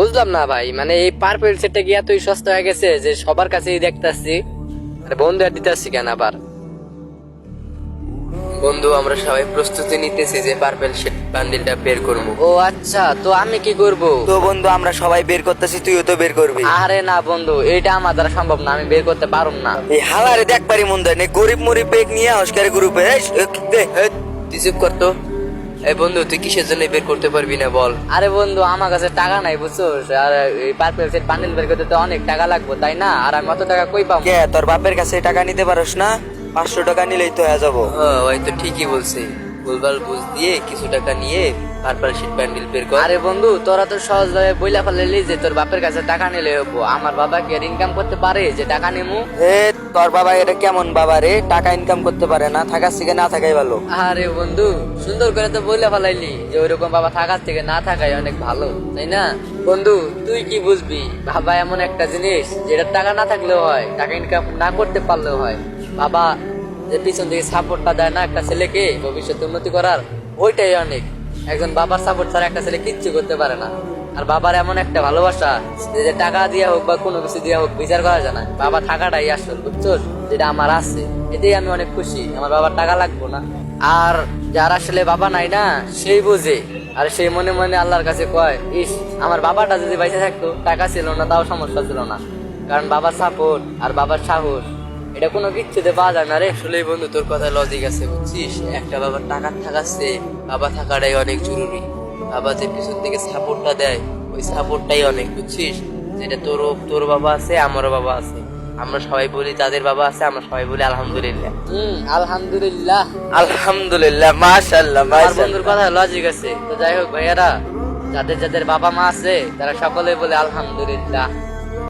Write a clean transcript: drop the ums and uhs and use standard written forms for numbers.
বুঝলাম না ভাই, মানে এই পার্পেল সেটটা কি এতই সস্তা হয়ে গেছে যে সবার কাছেই দেখতাছি, আরে বন্ধু আর দিতেছি কেন আবার? বন্ধু আমরা সবাই প্রস্তুতি নিতেছি যে পার্পেল শেড বান্ডিলটা বের করবো। ও আচ্ছা, তো আমি কি করব? তো বন্ধু আমরা সবাই বের করতেছি, তুইও তো বের করবি। আরে না বন্ধু, এটা আমার দ্বারা সম্ভব না, আমি বের করতে পারুম না। এই হালারে দেখবারই মন দেয় না, গরিব মরিব বেগ নিয়ে অস্কারের গ্রুপে দে। এই, তুই চুপ করতো। এই বন্ধু তুই কিসের জন্য বের করতে পারবি না বল? আরে বন্ধু, আমার কাছে টাকা নাই বুঝছো, আর এই পার্পেল সেট বান্ডিল বের করতে তো অনেক টাকা লাগবে তাই না? আর আমি অত টাকা কই পাবো? কে তোর বাপের কাছে টাকা নিতে পারস না? 500 টাকা নিলেই তো হয়ে যাবো। হ্যাঁ ওই তো ঠিকই বলছে, ভুলভাল বুঝ দিয়ে কিছু টাকা নিয়ে পার্পেল শেড বান্ডিল বের কর। আরে বন্ধু, তোরা তো সহজ ভাবে বইলা ফেলালি যে তোর বাপের কাছে টাকা নিলে হবো। আমার বাবা কি আর ইনকাম করতে পারে যে টাকা নিমু? এ তোর বাবা এটা কেমন বাবা রে, টাকা ইনকাম করতে পারে না, থাকার থেকে না থাকাই ভালো। আরে বন্ধু, সুন্দর করে তো বইলা ফেলাইলি যে ওইরকম বাবা থাকার থেকে না থাকাই অনেক ভালো, তাই না? বন্ধু তুই কি বুঝবি, বাবা এমন একটা জিনিস যেটা টাকা না থাকলেও হয়, টাকা ইনকাম না করতে পারলেও হয়। বাবা যে পিছন থেকে সাপোর্টটা দেয় না একটা ছেলেকে ভবিষ্যতে উন্নতি করার, ওইটাই অনেক। একজন বাবার সাপোর্ট ছাড়া একটা ছেলে কিচ্ছু করতে পারে না। আর বাবার এমন একটা ভালোবাসা যে টাকা দিয়া হোক বা কোনো কিছু দিয়া হোক বিচার করা যায় না, বাবা থাকাটাই আসল, বুঝছো? যেটা আমার আছে, এতেই আমি অনেক খুশি। আমার বাবার টাকা লাগবো না। আর যার আসলে বাবা নাই না, সেই বুঝে, আর সেই মনে মনে আল্লাহর কাছে কয়, ইস আমার বাবাটা যদি বাইসে থাকতো, টাকা ছিল না তাও সমস্যা ছিল না। কারণ বাবার সাপোর্ট আর বাবার সাহস, এটা কোনো কিচ্ছুতে পাওয়া যায় না রে। আসলে বন্ধু তোর কথা লজিক আছে বুঝছিস, একটা বাবার টাকা থাকাচ্ছে বাবা থাকাটাই অনেক জরুরি। বাবা যে পিছন থেকে সাপোর্টটা দেয় ওই সাপোর্টটাই অনেক, বুঝছিস? যেটা তোর বাবা আছে, আমারও বাবা আছে, আমরা সবাই বলি তাদের বাবা আছে, আমরা সবাই বলি আলহামদুলিল্লাহ। আলহামদুলিল্লাহ। আলহামদুলিল্লাহ, মাশাআল্লাহ আমার বন্ধুর কথা লজিক আছে। তো যাই হোক ভাইয়ারা, যাদের যাদের বাবা মা আছে তারা সকলে বলে আলহামদুলিল্লাহ।